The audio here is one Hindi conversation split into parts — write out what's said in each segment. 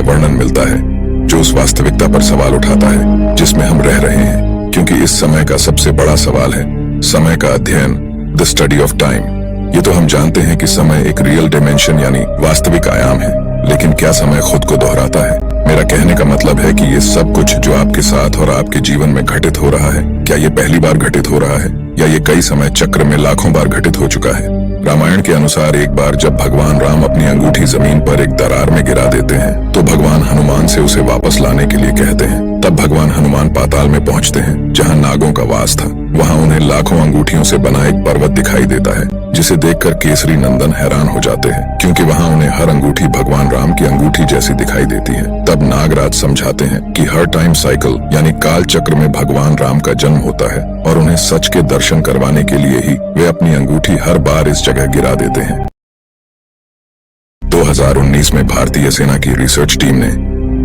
वर्णन मिलता है जो उस वास्तविकता पर सवाल उठाता है जिसमें हम रह रहे हैं, क्योंकि इस समय का सबसे बड़ा सवाल है समय का अध्ययन, द स्टडी ऑफ टाइम। ये तो हम जानते हैं कि समय एक रियल डिमेंशन यानी वास्तविक आयाम है, लेकिन क्या समय खुद को दोहराता है? मेरा कहने का मतलब है कि ये सब कुछ जो आपके साथ और आपके जीवन में घटित हो रहा है, क्या ये पहली बार घटित हो रहा है या ये कई समय चक्र में लाखों बार घटित हो चुका है? रामायण के अनुसार एक बार जब भगवान राम अपनी अंगूठी जमीन पर एक दरार में गिरा देते हैं तो भगवान हनुमान से उसे वापस लाने के लिए कहते हैं। तब भगवान हनुमान पाताल में पहुंचते हैं जहां नागों का वास था। वहां उन्हें लाखों अंगूठियों से बना एक पर्वत दिखाई देता है जिसे देखकर केसरी नंदन हैरान हो जाते हैं, क्योंकि वहां उन्हें हर अंगूठी भगवान राम की अंगूठी जैसी दिखाई देती है। तब नागराज समझाते हैं कि हर टाइम साइकिल यानी काल चक्र में भगवान राम का जन्म होता है और उन्हें सच के दर्शन करवाने के लिए ही वे अपनी अंगूठी हर बार इस जगह गिरा देते हैं। 2019 में भारतीय सेना की रिसर्च टीम ने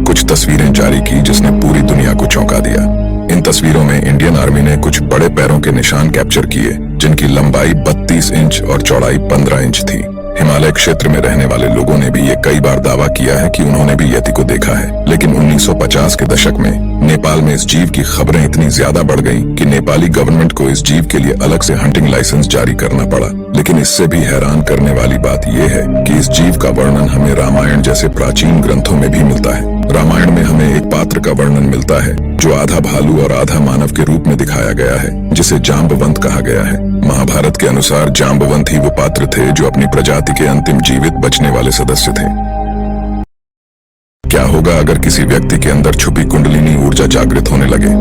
कुछ तस्वीरें जारी की जिसने पूरी दुनिया को चौंका दिया। इन तस्वीरों में इंडियन आर्मी ने कुछ बड़े पैरों के निशान कैप्चर किए जिनकी लंबाई 32 इंच और चौड़ाई 15 इंच थी। हिमालय क्षेत्र में रहने वाले लोगों ने भी ये कई बार दावा किया है कि उन्होंने भी यति को देखा है, लेकिन 1950 के दशक में नेपाल में इस जीव की खबरें इतनी ज्यादा बढ़ गईं कि नेपाली गवर्नमेंट को इस जीव के लिए अलग से हंटिंग लाइसेंस जारी करना पड़ा। लेकिन इससे भी हैरान करने वाली बात यह है कि इस जीव का वर्णन हमें रामायण जैसे प्राचीन ग्रंथों में भी मिलता है। रामायण में हमें एक पात्र का वर्णन मिलता है जो आधा भालू और आधा मानव के रूप में दिखाया गया है, जिसे जाम्बवंत कहा गया है। महाभारत के अनुसार जाम्बवंत ही वो पात्र थे जो अपनी प्रजाति के अंतिम जीवित बचने वाले सदस्य थे। क्या होगा अगर किसी व्यक्ति के अंदर छुपी कुंडलिनी ऊर्जा जागृत होने लगे?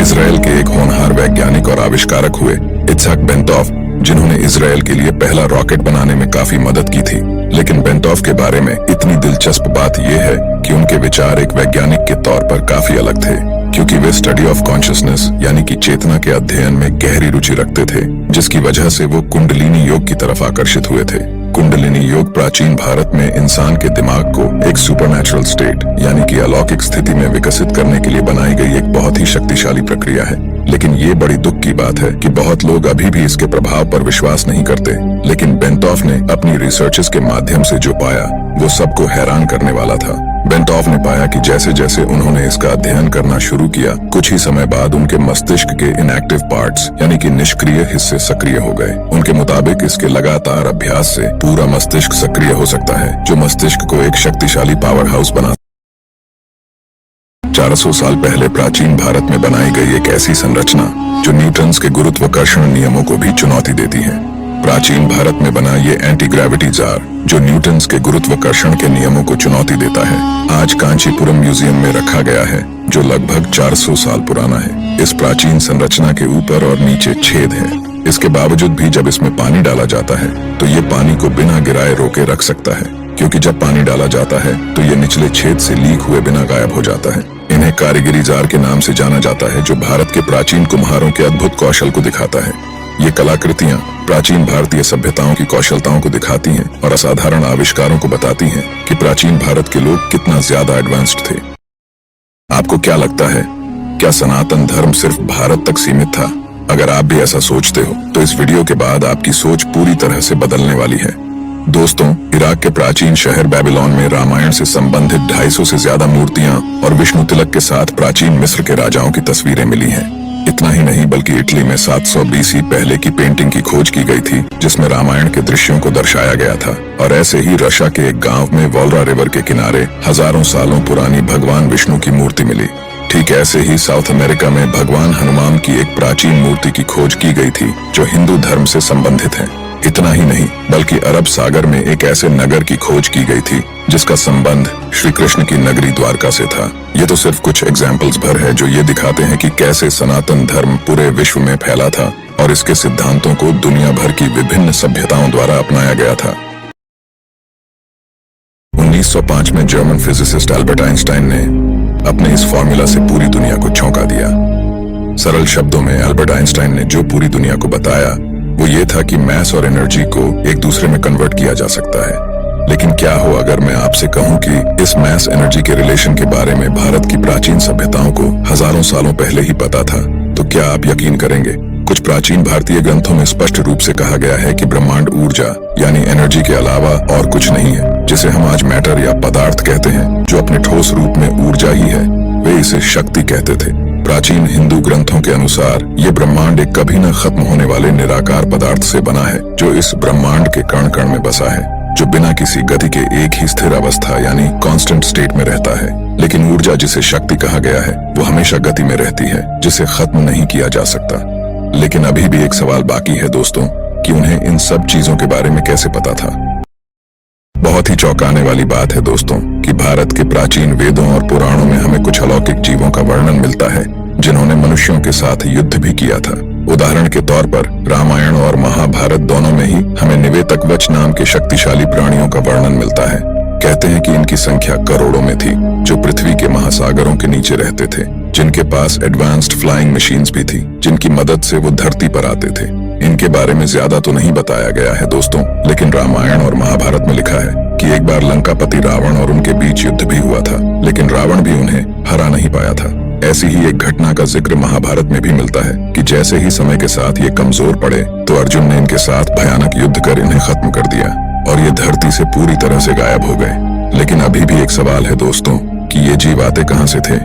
इजराइल के एक होनहार वैज्ञानिक और आविष्कारक हुए इत्साक बेंतोफ, जिन्होंने इजराइल के लिए पहला रॉकेट बनाने में काफी मदद की थी। लेकिन बेंतोफ के बारे में इतनी दिलचस्प बात यह है कि उनके विचार एक वैज्ञानिक के तौर पर काफी अलग थे, क्योंकि वे स्टडी ऑफ कॉन्शियसनेस यानी कि चेतना के अध्ययन में गहरी रुचि रखते थे, जिसकी वजह से वो कुंडलिनी योग की तरफ आकर्षित हुए थे। कुंडलिनी योग प्राचीन भारत में इंसान के दिमाग को एक सुपरनैचुरल स्टेट यानी कि अलौकिक स्थिति में विकसित करने के लिए बनाई गई एक बहुत ही शक्तिशाली प्रक्रिया है। लेकिन ये बड़ी दुख की बात है कि बहुत लोग अभी भी इसके प्रभाव पर विश्वास नहीं करते। लेकिन बेंतोफ ने अपनी रिसर्चेस के माध्यम से जो पाया वो सबको हैरान करने वाला था। बेंतोफ ने पाया कि जैसे जैसे उन्होंने इसका अध्ययन करना शुरू किया, कुछ ही समय बाद उनके मस्तिष्क के इनएक्टिव पार्ट्स यानी कि निष्क्रिय हिस्से सक्रिय हो गए। उनके मुताबिक इसके लगातार अभ्यास से पूरा मस्तिष्क सक्रिय हो सकता है, जो मस्तिष्क को एक शक्तिशाली पावर हाउस बना। 400 साल पहले प्राचीन भारत में बनाई गई एक ऐसी संरचना जो न्यूटन्स के गुरुत्वाकर्षण नियमों को भी चुनौती देती है। प्राचीन भारत में बना ये एंटी ग्रेविटी जार जो न्यूटन्स के गुरुत्वाकर्षण के नियमों को चुनौती देता है, आज कांचीपुरम म्यूजियम में रखा गया है, जो लगभग 400 साल पुराना है। इस प्राचीन संरचना के ऊपर और नीचे छेद है। इसके बावजूद भी जब इसमें पानी डाला जाता है तो ये पानी को बिना गिराए रोके रख सकता है, क्योंकि जब पानी डाला जाता है तो ये निचले छेद से लीक हुए बिना गायब हो जाता है। इन्हें कारीगरी जार के नाम से जाना जाता है, जो भारत के प्राचीन कुम्हारों के अद्भुत कौशल को दिखाता है। ये कलाकृतियां प्राचीन भारतीय सभ्यताओं की कौशलताओं को दिखाती हैं और असाधारण आविष्कारों को बताती हैं कि प्राचीन भारत के लोग कितना ज्यादा एडवांस्ड थे। आपको क्या लगता है, क्या सनातन धर्म सिर्फ भारत तक सीमित था? अगर आप भी ऐसा सोचते हो तो इस वीडियो के बाद आपकी सोच पूरी तरह से बदलने वाली है। दोस्तों, इराक के प्राचीन शहर बेबीलोन में रामायण से संबंधित 250 से ज्यादा मूर्तियां और विष्णु तिलक के साथ प्राचीन मिस्र के राजाओं की तस्वीरें मिली हैं। इतना ही नहीं बल्कि इटली में 700 BC पहले की पेंटिंग की खोज की गई थी जिसमें रामायण के दृश्यों को दर्शाया गया था। और ऐसे ही रशिया के एक गांव में वोल्गा रिवर के किनारे हजारों सालों पुरानी भगवान विष्णु की मूर्ति मिली। ठीक ऐसे ही साउथ अमेरिका में भगवान हनुमान की एक प्राचीन मूर्ति की खोज की गई थी जो हिंदू धर्म से संबंधित है। इतना ही नहीं बल्कि अरब सागर में एक ऐसे नगर की खोज की गई थी जिसका संबंध श्री कृष्ण की नगरी द्वारका से था। ये तो सिर्फ कुछ एग्जाम्पल्स भर है जो ये दिखाते हैं कि कैसे सनातन धर्म पूरे विश्व में फैला था और इसके सिद्धांतों को दुनिया भर की विभिन्न सभ्यताओं द्वारा अपनाया गया था। 1905 में जर्मन फिजिसिस्ट एल्बर्ट आइंस्टाइन ने अपने इस फॉर्मूला से पूरी दुनिया को चौंका दिया। सरल शब्दों में एल्बर्ट आइंस्टाइन ने जो पूरी दुनिया को बताया वो ये था कि मैस और एनर्जी को एक दूसरे में कन्वर्ट किया जा सकता है। लेकिन क्या हो अगर मैं आपसे कहूं कि इस मैस एनर्जी के रिलेशन के बारे में भारत की प्राचीन सभ्यताओं को हजारों सालों पहले ही पता था? तो क्या आप यकीन करेंगे कुछ प्राचीन भारतीय ग्रंथों में स्पष्ट रूप से कहा गया है कि ब्रह्मांड ऊर्जा यानी एनर्जी के अलावा और कुछ नहीं है, जिसे हम आज मैटर या पदार्थ कहते हैं, जो अपने ठोस रूप में ऊर्जा ही है। वे इसे शक्ति कहते थे। प्राचीन हिंदू ग्रंथों के अनुसार ये ब्रह्मांड एक कभी न खत्म होने वाले निराकार पदार्थ से बना है, जो इस ब्रह्मांड के कण कण में बसा है, जो बिना किसी गति के एक ही स्थिर अवस्था यानी कांस्टेंट स्टेट में रहता है। लेकिन ऊर्जा, जिसे शक्ति कहा गया है, वो हमेशा गति में रहती है, जिसे खत्म नहीं किया जा सकता। लेकिन अभी भी एक सवाल बाकी है दोस्तों, कि उन्हें इन सब चीजों के बारे में कैसे पता था। बहुत ही चौंकाने वाली बात है दोस्तों कि भारत के प्राचीन वेदों और पुराणों में हमें कुछ अलौकिक जीवों का वर्णन मिलता है, जिन्होंने मनुष्यों के साथ युद्ध भी किया था। उदाहरण के तौर पर रामायण और महाभारत दोनों में ही हमें निवेतकवच नाम के शक्तिशाली प्राणियों का वर्णन मिलता है। कहते हैं कि इनकी संख्या करोड़ों में थी, जो पृथ्वी के महासागरों के नीचे रहते थे, जिनके पास एडवांस्ड फ्लाइंग मशीन्स भी थी, जिनकी मदद से वो धरती पर आते थे। इनके बारे में ज्यादा तो नहीं बताया गया है दोस्तों, लेकिन रामायण और महाभारत में लिखा है कि एक बार लंकापति रावण और उनके बीच युद्ध भी हुआ था, लेकिन रावण भी उन्हें हरा नहीं पाया था। ऐसी ही एक घटना का जिक्र महाभारत में भी मिलता है कि जैसे ही समय के साथ ये कमजोर पड़े, तो अर्जुन ने इनके साथ भयानक युद्ध कर इन्हें खत्म कर दिया और ये धरती से पूरी तरह से गायब हो गए। लेकिन अभी भी एक सवाल है दोस्तों कि ये जीव आते कहां से थे।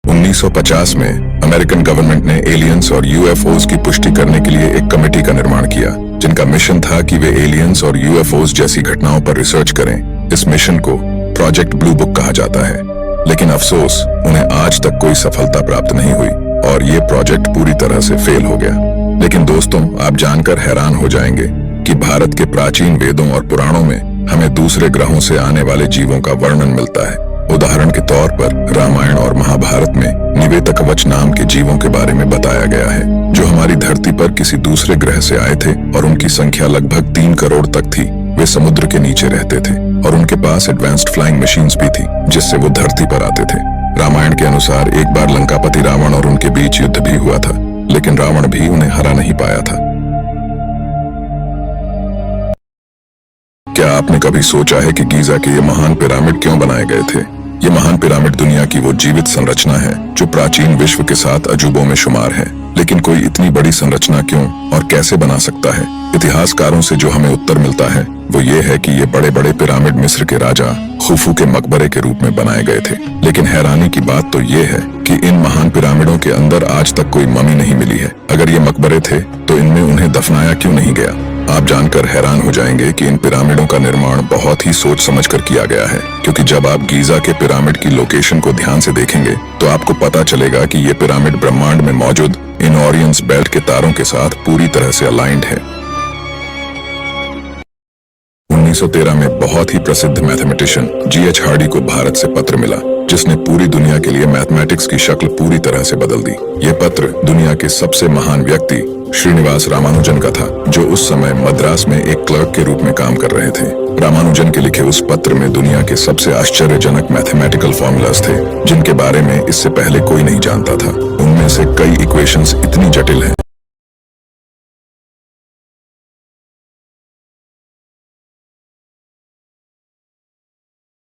1950 में अमेरिकन गवर्नमेंट ने एलियंस और यूएफओज की पुष्टि करने के लिए एक कमेटी का निर्माण किया, जिनका मिशन था कि वे एलियंस और यूएफओज जैसी घटनाओं पर रिसर्च करें। इस मिशन को प्रोजेक्ट ब्लू बुक कहा जाता है, लेकिन अफसोस उन्हें आज तक कोई सफलता प्राप्त नहीं हुई और ये प्रोजेक्ट पूरी तरह से फेल हो गया। लेकिन दोस्तों, आप जानकर हैरान हो जाएंगे कि भारत के प्राचीन वेदों और पुराणों में हमें दूसरे ग्रहों से आने वाले जीवों का वर्णन मिलता है। उदाहरण के तौर पर रामायण और महाभारत में निवेतकवच नाम के जीवों के बारे में बताया गया है, जो हमारी धरती पर किसी दूसरे ग्रह से आए थे और उनकी संख्या लगभग 3 करोड़ तक थी। वे समुद्र के नीचे रहते थे और उनके पास एडवांस्ड फ्लाइंग मशीन्स भी थी, जिससे वो धरती पर आते थे। रामायण के अनुसार एक बार लंकापति रावण और उनके बीच युद्ध भी हुआ था, लेकिन रावण भी उन्हें हरा नहीं पाया था। क्या आपने कभी सोचा है कि गीजा के ये महान पिरामिड क्यों बनाए गए थे? ये महान पिरामिड दुनिया की वो जीवित संरचना है जो प्राचीन विश्व के 7 अजूबों में शुमार है। लेकिन कोई इतनी बड़ी संरचना क्यों और कैसे बना सकता है? इतिहासकारों से जो हमें उत्तर मिलता है वो ये है कि ये बड़े बड़े पिरामिड मिस्र के राजा खुफू के मकबरे के रूप में बनाए गए थे। लेकिन हैरानी की बात तो ये है कि इन महान पिरामिडों के अंदर आज तक कोई ममी नहीं मिली है। अगर ये मकबरे थे तो इनमें उन्हें दफनाया क्यों नहीं गया? आप जानकर हैरान हो जाएंगे कि इन पिरामिडों का निर्माण बहुत ही सोच समझकर किया गया है, क्योंकि जब आप गीजा के पिरामिड की लोकेशन को ध्यान से देखेंगे तो आपको पता चलेगा कि ये पिरामिड ब्रह्मांड में मौजूद इन ओरियंस बेल्ट के तारों के साथ पूरी तरह से अलाइंड है। 1913 में बहुत ही प्रसिद्ध मैथमेटिशियन जीएच हार्डी को भारत से पत्र मिला, जिसने पूरी दुनिया के लिए मैथमेटिक्स की शक्ल पूरी तरह से बदल दी। ये पत्र दुनिया के सबसे महान व्यक्ति श्रीनिवास रामानुजन का था, जो उस समय मद्रास में एक क्लर्क के रूप में काम कर रहे थे। रामानुजन के लिखे उस पत्र में दुनिया के सबसे आश्चर्यजनक मैथमेटिकल फॉर्मूलाज थे, जिनके बारे में इससे पहले कोई नहीं जानता था। उनमें से कई इक्वेशंस इतनी जटिल हैं